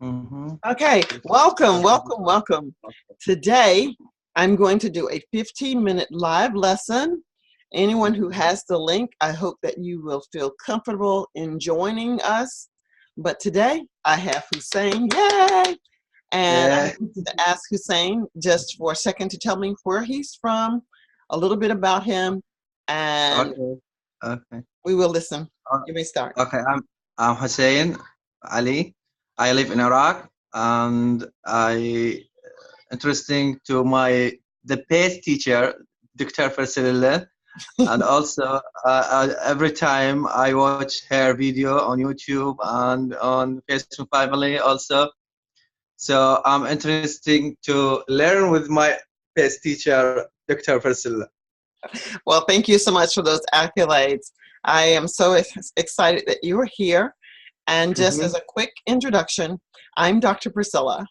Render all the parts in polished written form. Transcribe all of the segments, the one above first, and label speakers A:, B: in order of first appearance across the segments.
A: Mm-hmm.
B: Okay, welcome. Today, I'm going to do a 15-minute live lesson. Anyone who has the link, I hope that you will feel comfortable in joining us. But today, I have Hussein, yay! And I'm
A: Yeah.
B: going to ask Hussein just for a second to tell me where he's from, a little bit about him, and
A: Okay. Okay.
B: we will listen.
A: Uh,
B: You may start.
A: Okay. I'm Hussein Ali. I live in Iraq, and I interesting to the best teacher, Dr. Farsilillah, and also every time I watch her video on YouTube and on Facebook Family also. So I'm interesting to learn with my best teacher, Dr. Farsilillah.
B: Well, thank you so much for those accolades. I am so excited that you are here. And just
A: Mm-hmm.
B: as a quick introduction, I'm Dr. Priscilla.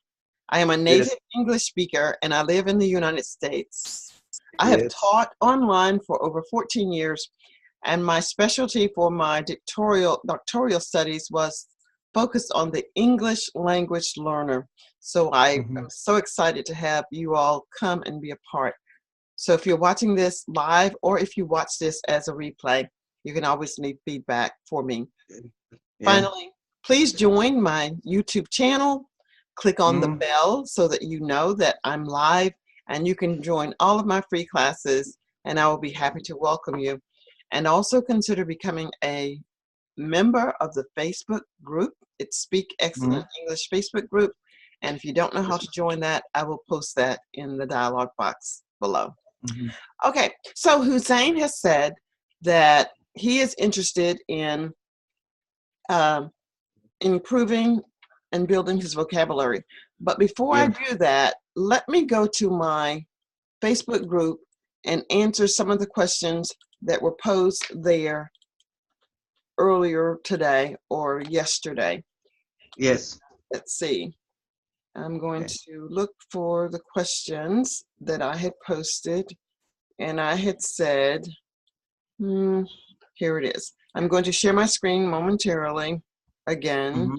B: I am a native
A: Yes.
B: English speaker and I live in the United States. I have
A: Yes.
B: taught online for over 14 years, and my specialty for my doctoral studies was focused on the English language learner. So I
A: Mm-hmm.
B: am so excited to have you all come and be a part. So if you're watching this live or if you watch this as a replay, you can always leave feedback for me.
A: Yeah.
B: Finally, please join my YouTube channel. Click on the
A: Mm.
B: bell so that you know that I'm live and you can join all of my free classes, and I will be happy to welcome you. And also consider becoming a member of the Facebook group. It's Speak
A: Mm.
B: Excellent English Facebook group. And if you don't know how to join that, I will post that in the dialog box below.
A: Mm-hmm.
B: Okay, so Hussein has said that he is interested in um, improving and building his vocabulary. But before I
A: Yeah.
B: do that, let me go to my Facebook group and answer some of the questions that were posed there earlier today or yesterday.
A: Yes.
B: Let's see. I'm going
A: Okay.
B: to look for the questions that I had posted, and I had said, here it is. I'm going to share my screen momentarily again.
A: Mm-hmm.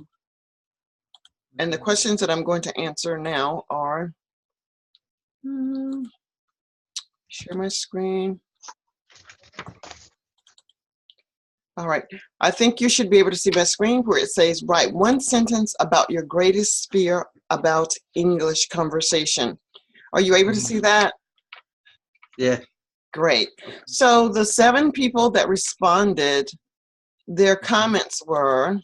B: And the questions that I'm going to answer now are, share my screen. All right. I think you should be able to see my screen where it says, write one sentence about your greatest fear about English conversation. Are you able to
A: Mm-hmm.
B: see that?
A: Yeah.
B: Great. So the 7 people that responded, their
A: Mm-hmm.
B: comments were,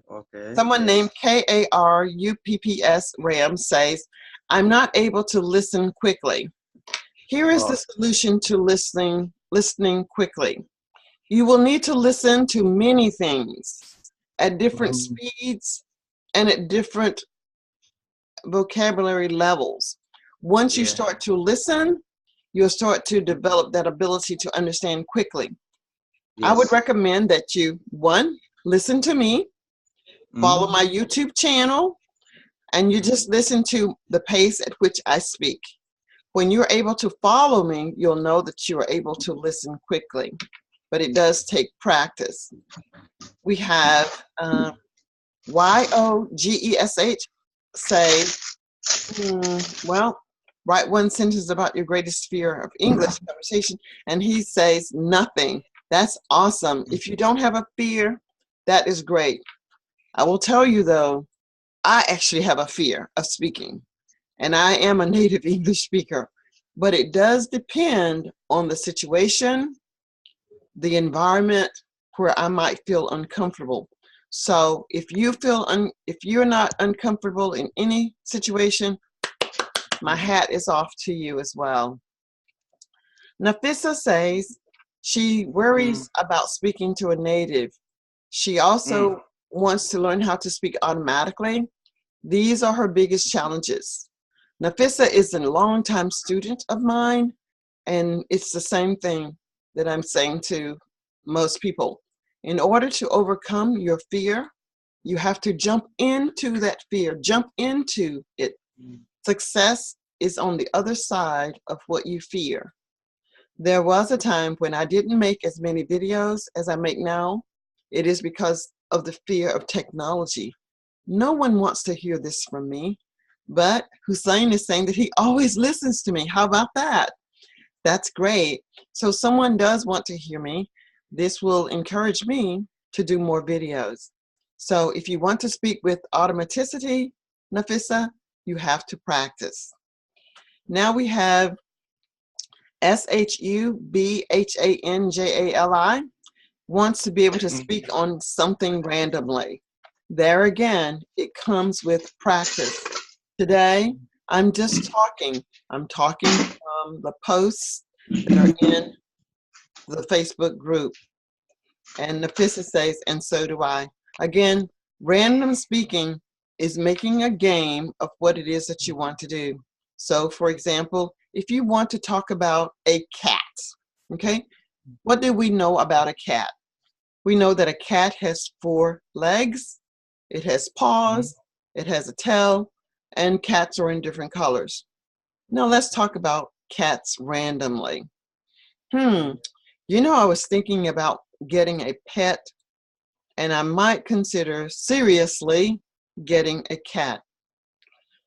A: Okay.
B: someone named
A: Yes.
B: KARUPPS Ram says, I'm not able to listen quickly. Here is the
A: Oh.
B: solution to listening quickly. You will need to listen to many things at different
A: Mm-hmm.
B: speeds and at different vocabulary levels. Once you
A: Yeah.
B: start to listen, you'll start to develop that ability to understand quickly. I would
A: Yes.
B: recommend that you, one, listen to me, follow
A: Mm-hmm.
B: my YouTube channel, and you just listen to the pace at which I speak. When you're able to follow me, you'll know that you are able to listen quickly, but it does take practice. We have YOGESH say, well, write one sentence about your greatest fear of English conversation. And he says, nothing. That's awesome. If you don't have a fear, that is great. I will tell you though, I actually have a fear of speaking, and I am a native English speaker, but it does depend on the situation, the environment where I might feel uncomfortable. So if if you're not uncomfortable in any situation, my hat is off to you as well. Nafissa says she
A: Mm.
B: worries about speaking to a native. She
A: Mm.
B: also wants to learn how to speak automatically. These are her biggest challenges. Nafissa is a longtime student of mine, and it's the same thing that I'm saying to most people. In order to overcome your fear, you have to jump into that fear, jump into it. Success is on the other side of what you fear. There was a time when I didn't make as many videos as I make now. It is because of the fear of technology. No one wants to hear this from me, but Hussein is saying that he always listens to me. How about that? That's great. So someone does want to hear me. This will encourage me to do more videos. So if you want to speak with automaticity, Nafissa, you have to practice. Now we have SHUBHANJALI wants to be able to speak on something randomly. There again, it comes with practice. Today, I'm just talking. I'm talking from the posts that are in the Facebook group. And Nafissa says, and so do I. Again, random speaking is making a game of what it is that you want to do. So for example, if you want to talk about a cat, okay, what do we know about a cat? We know that a cat has 4 legs, it has paws, it has a tail, and cats are in different colors. Now let's talk about cats randomly. You know, I was thinking about getting a pet, and I might consider seriously getting a cat.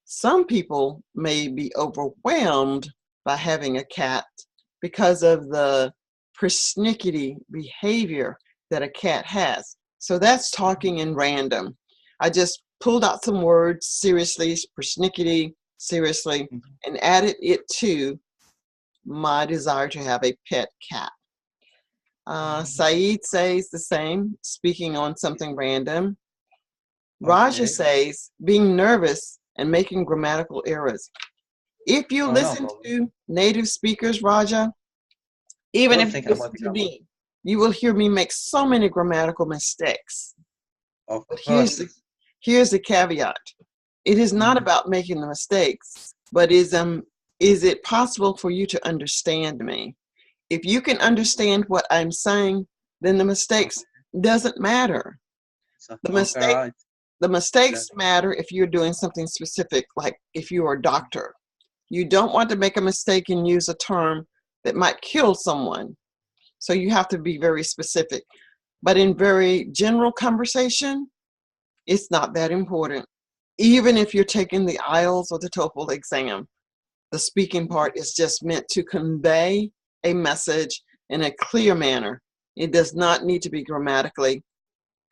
B: Some people may be overwhelmed by having a cat because of the persnickety behavior that a cat has. So that's talking in random. I just pulled out some words, seriously, persnickety, seriously, and added it to my desire to have a pet cat. Saeed says the same, speaking on something random. Raja says, being nervous and making grammatical errors. If you listen to native speakers, Raja, even if you listen to me, you will hear me make so many grammatical mistakes. But here's the caveat. It is not about making the mistakes, but is it possible for you to understand me? If you can understand what I'm saying, then the mistakes doesn't matter. The mistakes matter if you're doing something specific, like if you're a doctor. You don't want to make a mistake and use a term that might kill someone. So you have to be very specific. But in very general conversation, it's not that important. Even if you're taking the IELTS or the TOEFL exam, the speaking part is just meant to convey a message in a clear manner. It does not need to be grammatically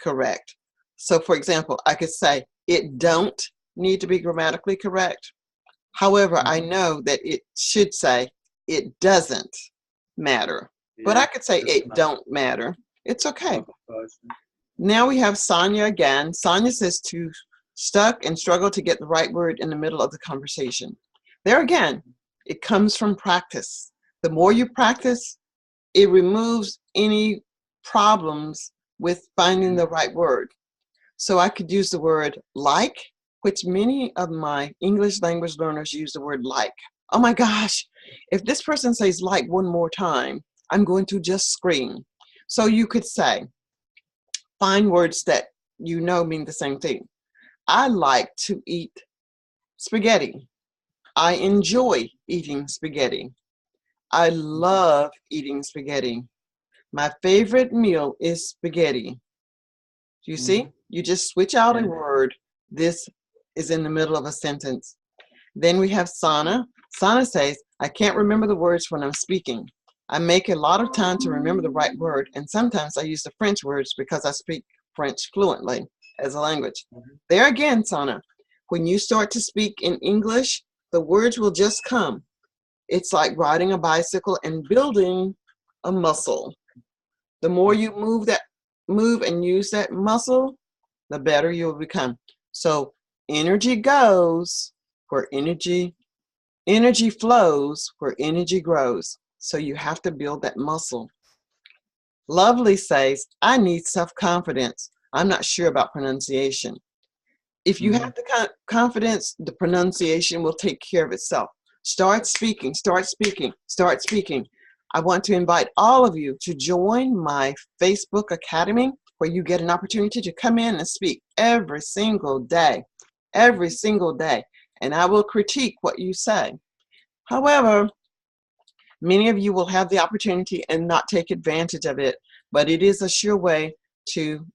B: correct. So for example, I could say, it don't need to be grammatically correct. However, I know that it should say, it doesn't matter. But I could say, it don't matter. It's okay. Now we have Sonia again. Sonia says to stuck and struggle to get the right word in the middle of the conversation. There again, it comes from practice. The more you practice, it removes any problems with finding the right word. So I could use the word like, which many of my English language learners use the word like. Oh my gosh, if this person says like one more time, I'm going to just scream. So you could say, find words that you know mean the same thing. I like to eat spaghetti. I enjoy eating spaghetti. I love eating spaghetti. My favorite meal is spaghetti. Do you see? You just switch out a word. This is in the middle of a sentence. Then we have Sana. Sana says, I can't remember the words when I'm speaking. I make a lot of time to remember the right word, and sometimes I use the French words because I speak French fluently as a language. There again, Sana, when you start to speak in English, the words will just come. It's like riding a bicycle and building a muscle. The more you move and use that muscle, the better you'll become. So energy goes where energy flows, where energy grows. So you have to build that muscle. Lovely says, I need self-confidence. I'm not sure about pronunciation. If you have the confidence, the pronunciation will take care of itself. Start speaking, start speaking, start speaking. I want to invite all of you to join my Facebook Academy, where you get an opportunity to come in and speak every single day, and I will critique what you say. However, many of you will have the opportunity and not take advantage of it, but it is a sure way to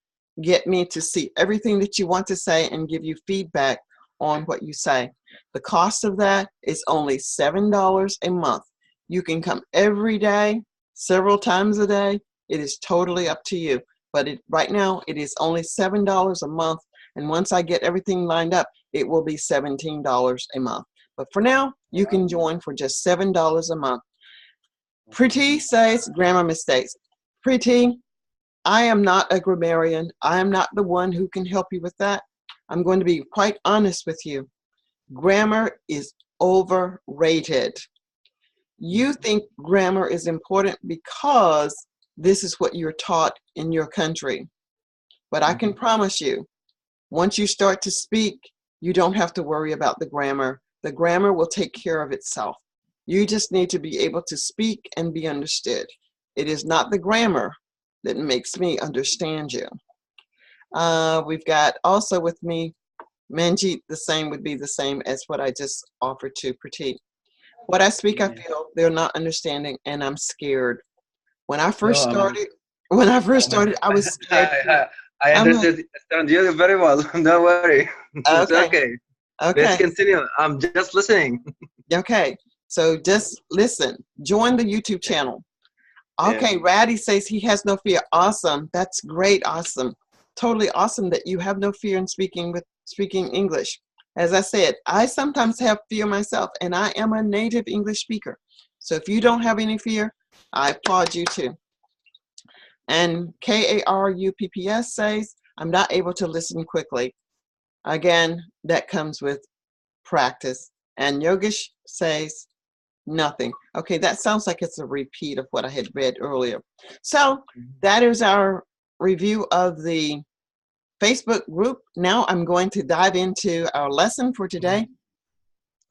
B: get me to see everything that you want to say and give you feedback on what you say. The cost of that is only $7 a month. You can come every day, several times a day. It is totally up to you. But right now, it is only $7 a month. And once I get everything lined up, it will be $17 a month. But for now, you can join for just $7 a month. Pretty says grammar mistakes. Pretty, I am not a grammarian. I am not the one who can help you with that. I'm going to be quite honest with you. Grammar is overrated. You think grammar is important because this is what you're taught in your country. But I can promise you, once you start to speak, you don't have to worry about the grammar. The grammar will take care of itself. You just need to be able to speak and be understood. It is not the grammar that makes me understand you. We've got also with me, Manjeet, the same would be the same as what I just offered to Pratik. What I speak, I feel they're not understanding, and I'm scared. When I first started, I was scared.
A: I understand you very well. Don't worry. It's
B: Okay.
A: okay.
B: Okay.
A: Let's continue. I'm just listening.
B: Okay. So just listen. Join the YouTube channel. Okay.
A: Yeah.
B: Ratty says he has no fear. Awesome. That's great. Awesome. Totally awesome that you have no fear in speaking English. As I said, I sometimes have fear myself, and I am a native English speaker. So if you don't have any fear, I applaud you too. And KARUPPS says, I'm not able to listen quickly. Again, that comes with practice. And Yogesh says, nothing. Okay, that sounds like it's a repeat of what I had read earlier. So that is our review of the Facebook group. Now I'm going to dive into our lesson for today.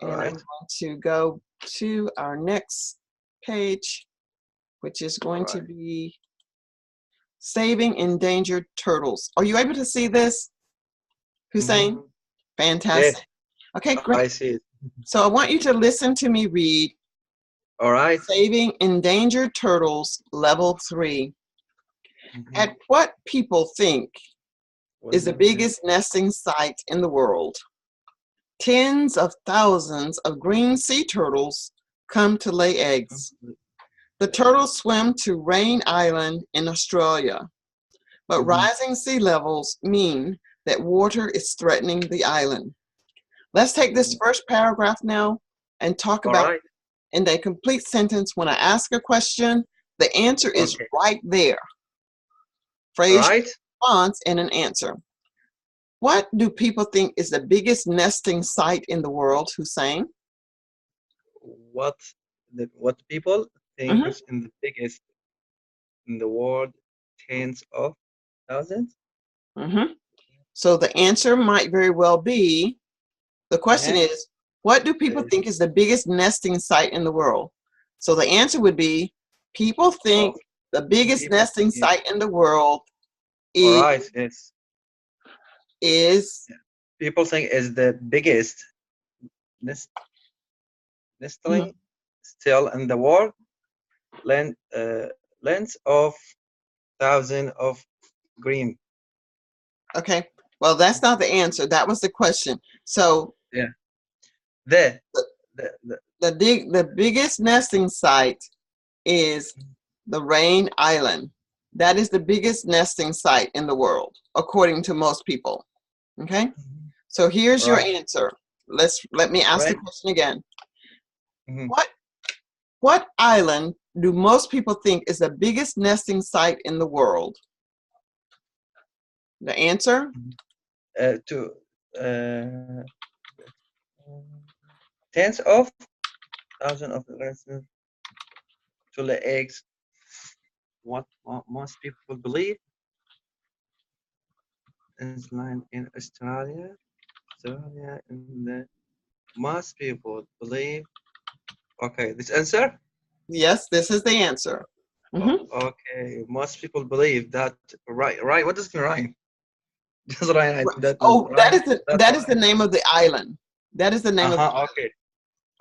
B: And I'm going to go to our next page, which is going to be Saving Endangered Turtles. Are you able to see this, Hussein? Fantastic.
A: Yes.
B: Okay, great.
A: I see it.
B: So I want you to listen to me read.
A: All right.
B: Saving Endangered Turtles, Level 3. At what people think is the biggest nesting site in the world? Tens of thousands of green sea turtles come to lay eggs. The turtles swim to Rain Island in Australia, but rising sea levels mean that water is threatening the island. Let's take this first paragraph now and talk about it in a complete sentence. When I ask a question, the answer is right there. Phrase, response, and an answer. What do people think is the biggest nesting site in the world, Hussein?
A: What people think is in the biggest in the world, tens of thousands?
B: So the answer might very well be, the question is, what do people think is the biggest nesting site in the world? So the answer would be, people think the biggest nesting site in the world is
A: people think is the biggest nesting still in the world, length of thousands of green.
B: Okay, well, that's not the answer. That was the question. So
A: the
B: biggest nesting site is the Rain Island. That is the biggest nesting site in the world, according to most people. Okay, so here's your answer. Let me ask the question again. What island do most people think is the biggest nesting site in the world? The answer?
A: Tens of thousands of to lay eggs. What most people believe is land in Australia. And most people believe. Okay, this answer?
B: Yes, this is the answer.
A: Okay, most people believe that. Right. What does it mean, right? Just right.
B: That is the name of the island. That is the name of the island.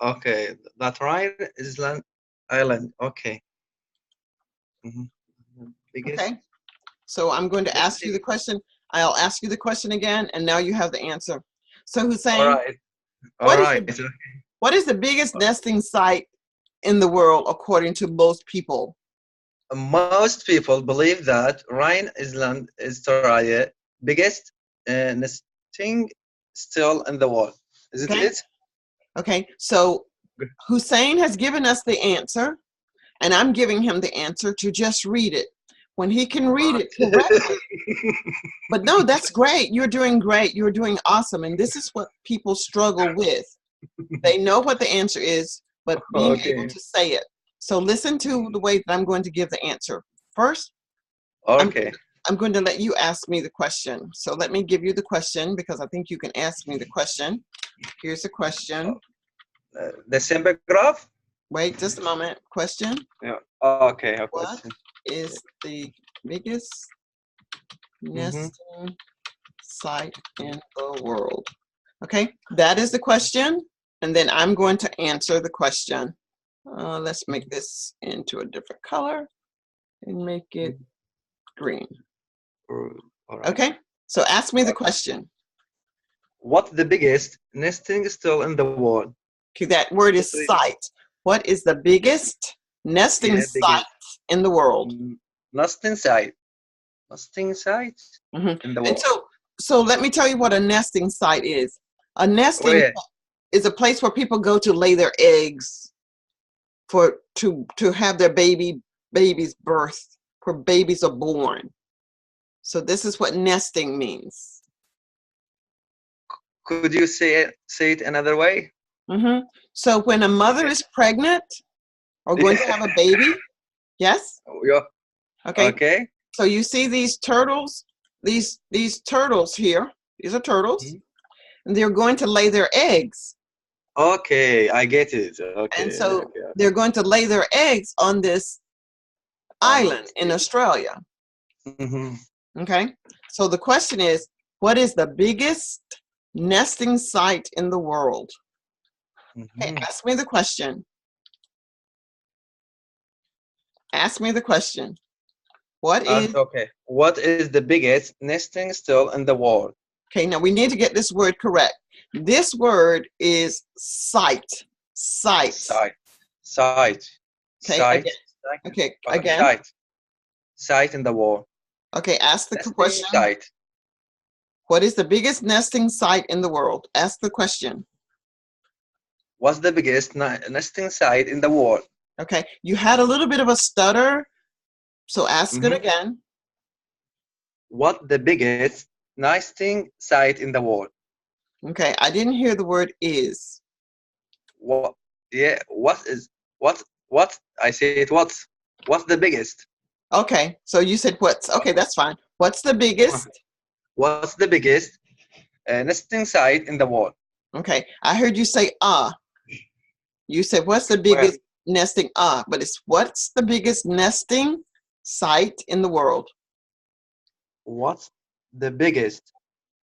A: Okay, that right is land island. Okay.
B: Okay. So I'm going to ask you the question. I'll ask you the question again, and now you have the answer. So
A: All
B: Hussein,
A: right. All
B: what is
A: right.
B: the, what is the biggest nesting site in the world according to most people?
A: Most people believe that Rhine Island is Australia biggest nesting still in the world. Is it
B: Okay.
A: it?
B: Okay. So
A: Good.
B: Hussein has given us the answer, and I'm giving him the answer to just read it. When he can read it correctly. But no, that's great. You're doing great. You're doing awesome. And this is what people struggle with. They know what the answer is, but being able
A: Okay.
B: to say it. So listen to the way that I'm going to give the answer. First,
A: Okay.
B: I'm going to let you ask me the question. So let me give you the question because I think you can ask me the question. Here's the question.
A: The simple graph?
B: Wait just a moment. Question.
A: Yeah. Okay. A
B: What
A: question.
B: is the biggest nesting site in the world? Okay, that is the question. And then I'm going to answer the question. Let's make this into a different color and make it green.
A: All right.
B: Okay, so ask me the question.
A: What's the biggest nesting still in the world?
B: Okay, that word is site. What is the biggest nesting site in the world?
A: Nesting site. Nesting site in the
B: And
A: world.
B: so let me tell you what a nesting site is. A nesting is a place where people go to lay their eggs to have their baby's birth, where babies are born. So this is what nesting means.
A: Could you say it another way?
B: So when a mother is pregnant or going to have a baby, yes?
A: Yeah.
B: Okay.
A: Okay.
B: So you see these turtles, these turtles here, these are turtles, and they're going to lay their eggs.
A: Okay, I get it. Okay.
B: And so they're going to lay their eggs on this island in Australia. Okay. So the question is, what is the biggest nesting site in the world? Okay, ask me the question. Ask me the question. What is
A: the biggest nesting still in the world?
B: Okay, now we need to get this word correct. This word is site. Site.
A: Site. Site.
B: Okay,
A: Site.
B: again. Okay,
A: Okay,
B: again.
A: Site. Site in the world.
B: Okay, ask the
A: Nesting
B: question.
A: Site.
B: What is the biggest nesting site in the world? Ask the question.
A: What's the biggest nesting site in the world?
B: Okay, you had a little bit of a stutter, so ask it again.
A: What the biggest nesting site in the world?
B: Okay, I didn't hear the word is.
A: What? Yeah. What I said what's the biggest?
B: Okay, so you said what's okay. That's fine. What's the biggest?
A: What's the biggest nesting site in the world?
B: Okay, I heard you say You said what's the biggest nesting but it's what's the biggest nesting site in the world?
A: What's the biggest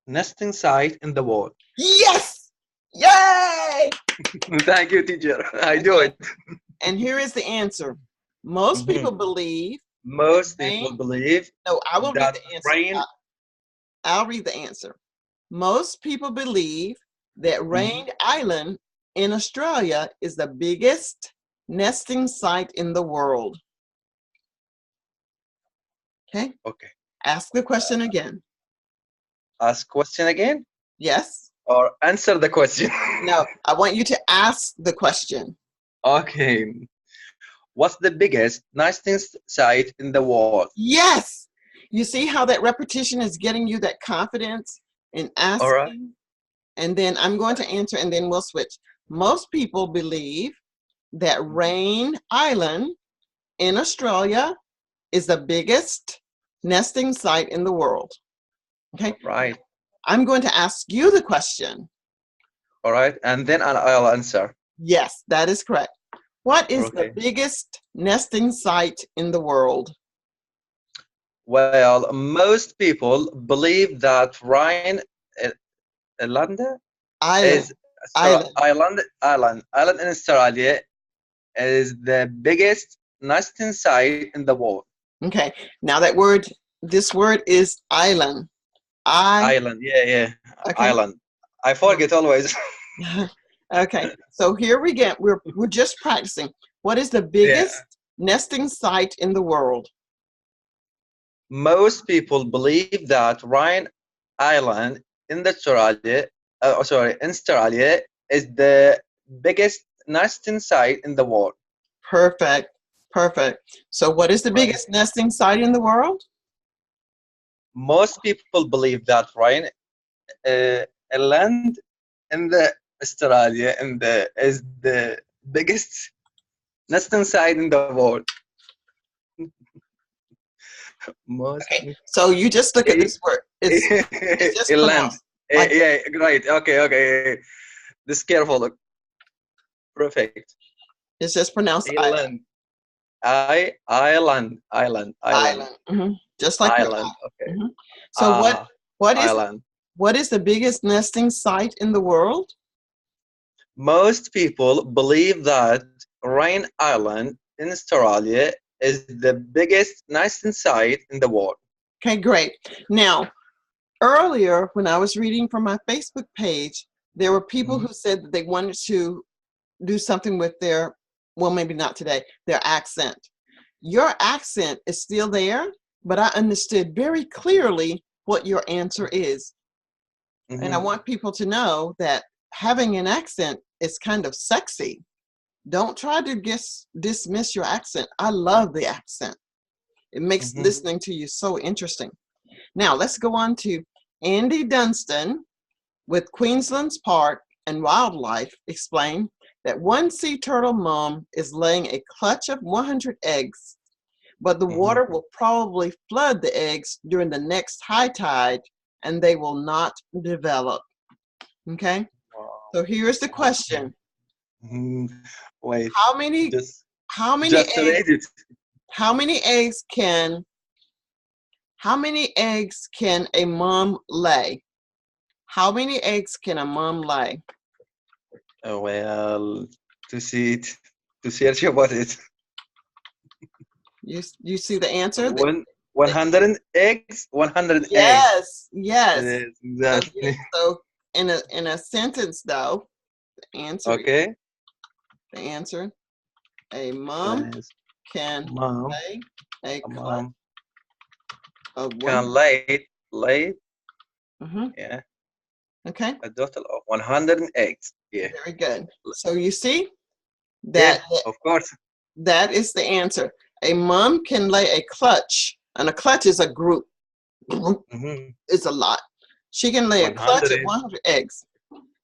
A: nesting site in the world?
B: Yes! Yay!
A: Thank you, teacher. I do it.
B: And here is the answer. Most people believe.
A: Most people believe.
B: No, I will read the answer. I'll read the answer. Most people believe that Rain Island in Australia is the biggest nesting site in the world. Okay?
A: Okay.
B: Ask the question again.
A: Ask question again?
B: Yes.
A: Or answer the question?
B: No, I want you to ask the question.
A: Okay. What's the biggest nesting site in the world?
B: Yes. You see how that repetition is getting you that confidence in asking?
A: All right.
B: And then I'm going to answer and then we'll switch. Most people believe that Rain Island in Australia is the biggest nesting site in the world. Okay.
A: Right.
B: I'm going to ask you the question.
A: All right. And then I'll answer.
B: Yes, that is correct. What is the biggest nesting site in the world?
A: Well, most people believe that Rhine Island in Australia is the biggest nesting site in the world.
B: Okay, now this word is island.
A: Island. Yeah.
B: Okay.
A: Island. I forget always.
B: Okay. So here we get. We're just practicing. What is the
A: Yeah.
B: biggest nesting site in the world?
A: Most people believe that Ryan Island in the Australia, in Australia, is the biggest nesting site in the world.
B: Perfect. Perfect. So what is the
A: Right.
B: biggest nesting site in the world?
A: Most people believe that Ryan Island in the Australia is the biggest nesting site in the world. Most
B: Okay. So you just look at this word. It's just
A: Island.
B: pronounced like
A: Yeah, right. Okay. This careful. Perfect.
B: it's just pronounced island.
A: Island. Island.
B: Island. Just like the
A: Island. Okay.
B: mhm. So what is
A: Island.
B: what is the biggest nesting site in the world?
A: Most people believe that Rhine Island in Australia is the biggest nesting site in the world.
B: Okay, great. Now, earlier when I was reading from my Facebook page, there were people who said that they wanted to do something with their, well, maybe not today, their accent. Your accent is still there, but I understood very clearly what your answer is. And I want people to know that having an accent is kind of sexy. Don't try to dismiss your accent. I love the accent. It makes listening to you so interesting. Now let's go on to Andy Dunstan with Queensland's Park and Wildlife explain that one sea turtle mom is laying a clutch of 100 eggs, but the water will probably flood the eggs during the next high tide and they will not develop. Okay, so here's the question.
A: Wait,
B: How many
A: just
B: eggs
A: read it.
B: how many eggs can a mom lay? How many eggs can a mom lay?
A: Well, to see it, to search about it.
B: You see the answer?
A: 100 eggs, 100 eggs.
B: Yes.
A: It is, exactly.
B: So in a sentence though, the answer
A: Okay.
B: the answer, a mom can lay a clutch of
A: can
B: one.
A: lay yeah,
B: Okay.
A: a total of 100 eggs. Yeah.
B: Very good. So you see that
A: of course.
B: that is the answer. A mom can lay a clutch, and a clutch is a group. It's a lot. She can lay a clutch of 100 eggs.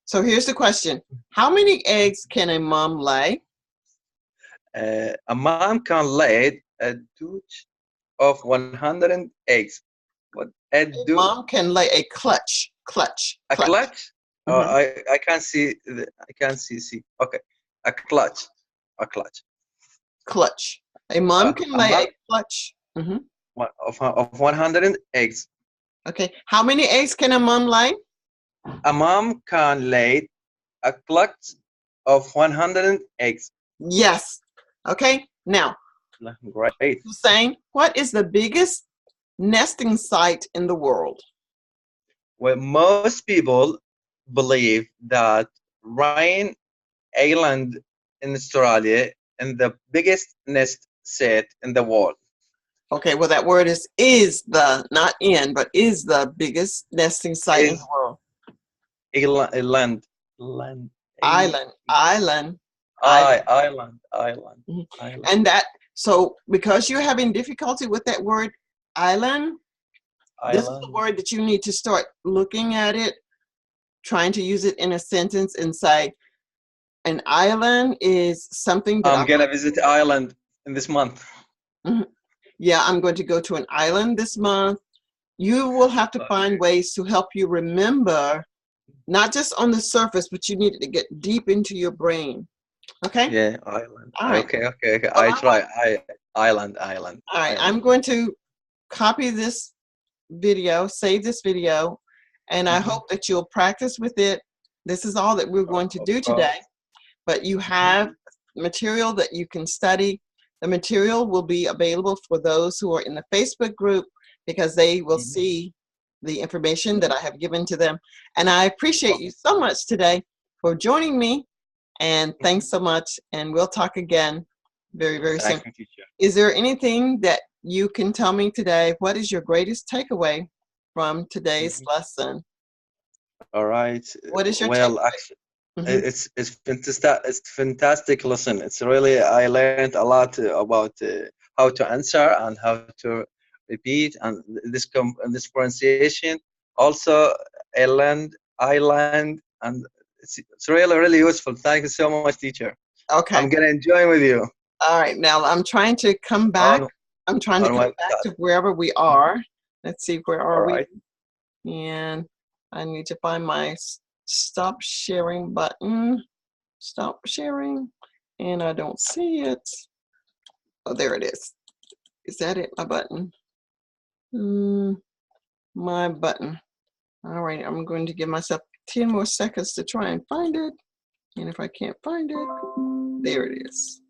B: So here's the question. How many eggs can a mom lay?
A: A mom can lay a douche of 100 eggs. What? A
B: mom can lay a clutch.
A: A clutch? I can't see. I can't see. Okay. A clutch.
B: Clutch. A mom can lay a clutch.
A: Of 100 eggs.
B: Okay. How many eggs can a mom lay?
A: A mom can lay a clutch of 100 eggs.
B: Yes. Okay. Now,
A: great.
B: Hussein, what is the biggest nesting site in the world?
A: Well, most people believe that Rhine Island in Australia is the biggest nest site in the world.
B: Okay, well that word is the, not in, but is the biggest nesting site in the world.
A: Island.
B: And that, so because you're having difficulty with that word island, this is the word that you need to start looking at it, trying to use it in a sentence and say, an island is something that
A: I'm gonna visit Ireland in this month.
B: Yeah, I'm going to go to an island this month. You will have to find ways to help you remember, not just on the surface, but you need to get deep into your brain. Okay?
A: Yeah, island.
B: All right.
A: Okay. I try. Island.
B: All right, I'm going to copy this video, save this video, and I hope that you'll practice with it. This is all that we're going to do today, but you have material that you can study. The material will be available for those who are in the Facebook group because they will see the information that I have given to them. And I appreciate you so much today for joining me. And thanks so much. And we'll talk again very, very soon.
A: Thank you, teacher.
B: Is there anything that you can tell me today? What is your greatest takeaway from today's lesson?
A: All right.
B: What is your
A: Well,
B: takeaway?
A: actually, it's fantastic. It's fantastic lesson. It's really, I learned a lot about how to answer and how to repeat and this pronunciation. Also, island, and it's really, really useful. Thank you so much, teacher.
B: Okay.
A: I'm gonna enjoy with you.
B: All right. Now I'm trying to come back. I'm trying to come back to wherever we are. Let's see, where are we? And I need to find my stop sharing button. Stop sharing. And I don't see it. Oh, there it is. Is that it, my button? My button. All right, I'm going to give myself 10 more seconds to try and find it. And if I can't find it, there it is.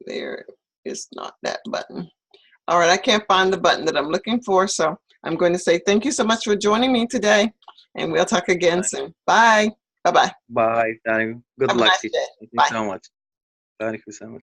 B: There is not that button. All right, I can't find the button that I'm looking for, so I'm going to say thank you so much for joining me today, and we'll talk again soon. Bye. Bye-bye.
A: Bye. Thank you. Good luck, teacher. Thank you so much. Thank you so much.